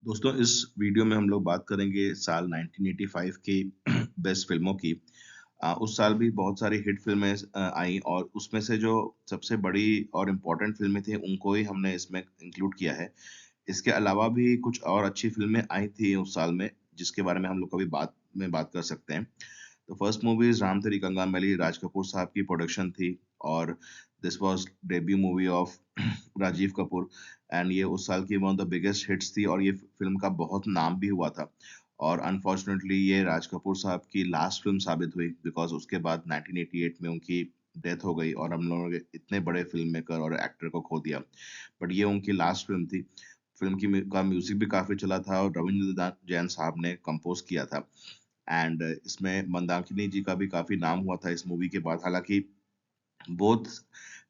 दोस्तों इस वीडियो में हम लोग बात करेंगे साल 1985 की बेस्ट फिल्मों की। उस साल भी बहुत सारी हिट फिल्में आई और उसमें से जो सबसे बड़ी और इम्पोर्टेंट फिल्में थी उनको ही हमने इसमें इंक्लूड किया है। इसके अलावा भी कुछ और अच्छी फिल्में आई थी उस साल में जिसके बारे में हम लोग कभी बात कर सकते हैं। तो फर्स्ट मूवी इज राम तेरी गंगा मैली, राज कपूर साहब की प्रोडक्शन थी और this was debut movie of Rajiv Kapoor and ये उस साल की one of the biggest hits थी और ये फिल्म का बहुत नाम भी हुआ था। और अनफॉर्चुनेटली ये राज कपूर साहब की लास्ट फिल्म साबित हुई बिकॉज उसके बाद 1988 में उनकी डेथ हो गई और हम लोगों ने इतने बड़े फिल्म मेकर और एक्टर को खो दिया। बट ये उनकी लास्ट फिल्म थी। फिल्म की का म्यूजिक भी काफी चला था और रविंद्र जैन साहब ने कंपोज किया था। एंड इसमें मंदाकिनी जी का भी काफी नाम हुआ था इस मूवी के बाद। हालांकि बोथ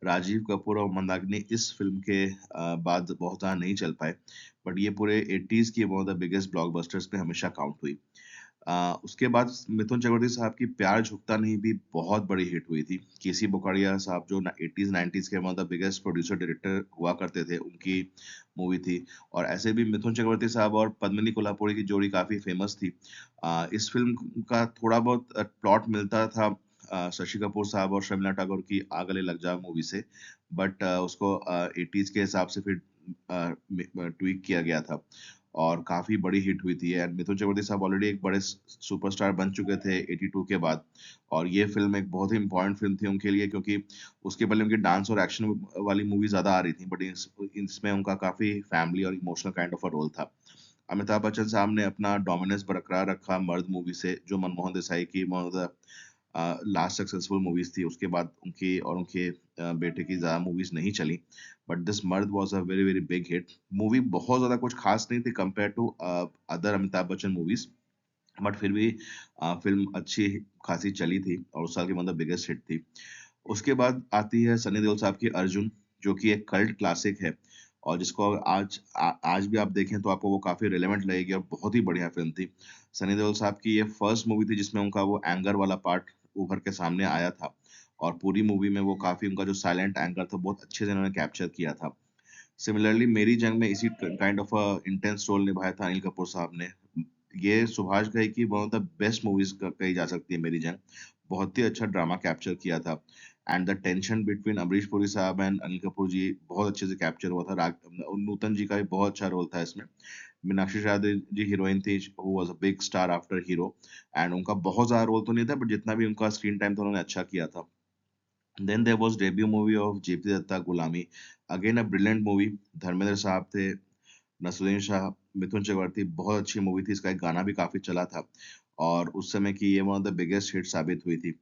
राजीव कपूर और मंदाकिनी इस फिल्म के बाद बहुत ज्यादा नहीं चल पाए। बट ये पूरे 80s की one of the biggest blockbusters में हमेशा काउंट हुई। उसके बाद मिथुन चक्रवर्ती साहब की प्यार झुकता नहीं भी बहुत बड़ी हिट हुई थी। केसी बुकारिया साहब जो 80s 90s के one of the biggest producer director हुआ करते थे उनकी मूवी थी। और ऐसे भी मिथुन चक्रवर्ती साहब और पद्मिनी कोल्हापुरी की जोड़ी काफी फेमस थी। इस फिल्म का थोड़ा बहुत प्लॉट मिलता था शशि कपूर साहब और शर्मिला टैगोर की आ गले लग जा मूवी से। बट उसको 80s के हिसाब से फिर ट्वीक किया गया था और काफी बड़ी हिट हुई थी। एंड मिथुन चक्रवर्ती साहब ऑलरेडी एक बड़े सुपरस्टार बन चुके थे 82 के बाद। और ये फिल्म एक बहुत ही इंपॉर्टेंट फिल्म थी उनके लिए क्योंकि उसके पहले उनकी डांस और एक्शन वाली मूवी ज्यादा आ रही थी बट इसमें उनका काफी फैमिली और emotional kind of a role था। अमिताभ बच्चन साहब ने अपना डोमिनेंस बरकरार रखा मर्द मूवी से जो मनमोहन देसाई की one of the last successful movies थी। उसके बाद उनकी और उनके बेटे की ज्यादा मूवीज नहीं चली। But this Mard was a very very big hit. Movie बहुत ज्यादा कुछ खास नहीं थी compare to other Amitabh Bachchan movies. But फिर भी फिल्म अच्छी खासी चली थी और उस साल की मतलब बिगेस्ट हिट थी। उसके बाद आती है सनी देओल साहब की अर्जुन जो कि एक कल्ट क्लासिक है और जिसको आज भी आप देखें तो आपको वो काफी रिलेवेंट लगेगी और बहुत ही बढ़िया फिल्म थी। सनी देओल साहब की ये फर्स्ट मूवी थी जिसमें उनका वो एंगर वाला पार्ट उभर के सामने आया था। और पूरी मूवी में वो काफी उनका जो साइलेंट एंगर था बहुत अच्छे से उन्होंने कैप्चर किया था। सिमिलरली मेरी जंग में इसी काइंड ऑफ इंटेंस रोल निभाया था अनिल कपूर साहब ने। ये सुभाष घई की one of the best movies कही जा सकती है मेरी जंग। बहुत ही अच्छा ड्रामा कैप्चर किया था। And the tension between Amrish Puri साहब एंड अनिल कपूर जी बहुत अच्छे से कैप्चर हुआ था। नूतन जी का भी बहुत अच्छा रोल था इसमें। मीनाक्षी शारदे जी हीरोइन थी who was a big star after hero. And उनका बहुत ज्यादा रोल तो नहीं था बट जितना भी उनका स्क्रीन टाइम था उन्होंने अच्छा किया था। Then there was debut movie of JP Datta Gulami. Again a brilliant movie. Dharmendra साहब थे, नसरुद्दीन शाह, मिथुन चक्रवर्ती। बहुत अच्छी मूवी थी। इसका एक गाना भी काफी चला था और उस समय की ये one of the biggest hit साबित हुई थी।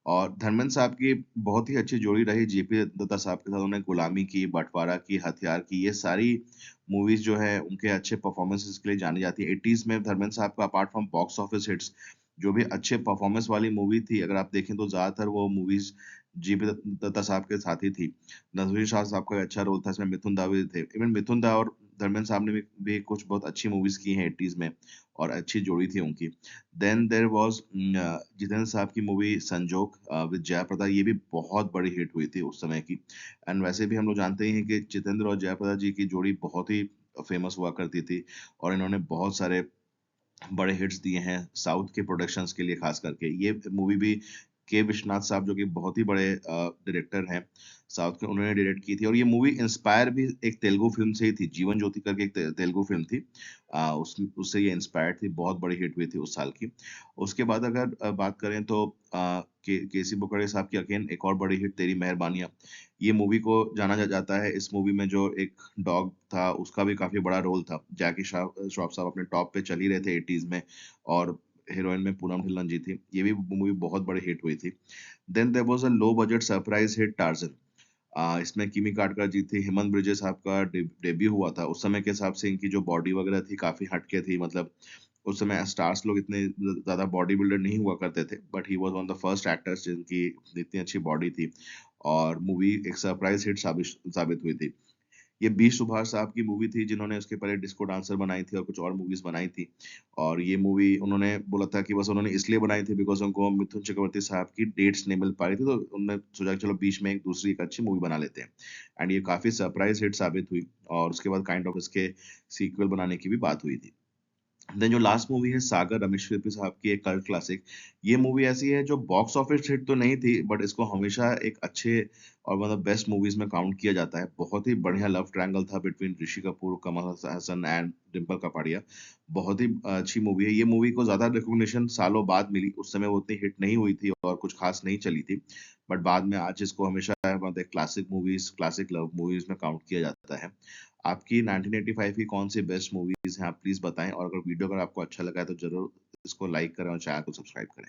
और धर्मेंद्र साहब की बहुत ही अच्छी जोड़ी रही जेपी दत्ता साहब के साथ। उन्होंने गुलामी की, बंटवारा की, हथियार की, ये सारी मूवीज जो है उनके अच्छे परफॉर्मेंसेस के लिए जानी जाती है। 80s में धर्मेंद्र साहब का apart from box office hits जो भी अच्छे परफॉर्मेंस वाली मूवी थी अगर आप देखें तो ज्यादातर वो मूवीज जीपी दत्ता साहब के साथ ही थी। नजरुल शाह साहब का अच्छा रोल था इसमें। मिथुन दा भी थे। इवन मिथुन दा और धर्मेंद्र साहब ने भी कुछ बहुत अच्छी मूवीज की हैं 80s में और अच्छी जोड़ी थी उनकी। देन देयर वाज जितेंद्र साहब की मूवी संजोग विद जयाप्रदा। ये भी बहुत बड़ी हिट हुई थी उस समय की। एंड वैसे भी हम लोग जानते ही हैं कि जितेंद्र और जयाप्रदा जी की जोड़ी बहुत ही फेमस हुआ करती थी और इन्होंने बहुत सारे बड़े हिट्स दिए हैं साउथ के प्रोडक्शंस के लिए। खास करके ये मूवी भी के विश्वनाथ साहब जो कि बहुत ही बड़े डायरेक्टर हैं साउथ के, उन्होंने डायरेक्ट की थी। और ये मूवी इंस्पायर भी एक तेलुगु फिल्म से ही थी। जीवन ज्योति करके एक तेलुगु फिल्म थी। उससे ये इंस्पायर्ड थी। बहुत बड़ी हिट हुई थी उस साल की। उसके बाद अगर बात करें तो केसी बुकड़े साहब की अगेन एक और बड़ी हिट तेरी मेहरबानियां। ये मूवी को जाना जाता है। इस मूवी में जो एक डॉग था उसका भी काफी बड़ा रोल था। जैकी श्रॉफ साहब अपने टॉप पे चल ही रहे थे 80s में और हीरोइन में पूनम ढिल्लन जी थी। ये भी मूवी बहुत बड़ी हिट हुई थी। Then there was a low budget surprise hit Tarzan. इसमें किमी काटकर जी थी। हेमंत ब्रिजेश साहब का डेब्यू हुआ था। उस समय के हिसाब से इनकी जो बॉडी वगैरह थी काफी हटके थी। मतलब उस समय स्टार्स लोग इतने ज्यादा बॉडी बिल्डर नहीं हुआ करते थे but he was one of the first actors जिनकी इतनी अच्छी बॉडी थी। और मूवी एक सरप्राइज हिट साबित हुई थी। ये बी सुभाष साहब की मूवी थी जिन्होंने उसके पहले डिस्को डांसर बनाई थी और कुछ और मूवीज़ बनाई थी। और ये मूवी उन्होंने बोला था कि बस उन्होंने इसलिए बनाई थी बिकॉज़ उनको मिथुन चक्रवर्ती साहब की डेट्स नहीं मिल पा रही थी, तो उन्होंने सोचा कि चलो बीच में एक दूसरी एक अच्छी मूवी बना लेते हैं। एंड ये काफ़ी सरप्राइज़ हिट साबित हुई और उसके बाद काइंड ऑफ इसके सीक्वल बनाने की भी बात हुई थी। देन जो लास्ट मूवी है सागर रमेश सिप्पी साहब की एक कल्ट क्लासिक। ये मूवी ऐसी है जो बॉक्स ऑफिस हिट तो नहीं थी बट इसको हमेशा एक अच्छे और मतलब बेस्ट मूवीज में काउंट किया जाता है। बहुत ही बढ़िया लव ट्रायंगल था बिटवीन ऋषि कपूर, कमल हसन एंड डिम्पल कपाड़िया। बहुत ही अच्छी मूवी है। ये मूवी को ज्यादा रिकॉग्निशन सालों बाद मिली, उस समय वो उतनी हिट नहीं हुई थी और कुछ खास नहीं चली थी। बट बाद में आज इसको हमेशा मतलब classic movies, classic love movies में काउंट किया जाता है। आपकी 1985 की कौन-सी बेस्ट मूवीज़ हैं, आप प्लीज़ बताएँ और अगर वीडियो अगर आपको अच्छा लगा है तो ज़रूर इसको लाइक करें और चैनल को सब्सक्राइब करें।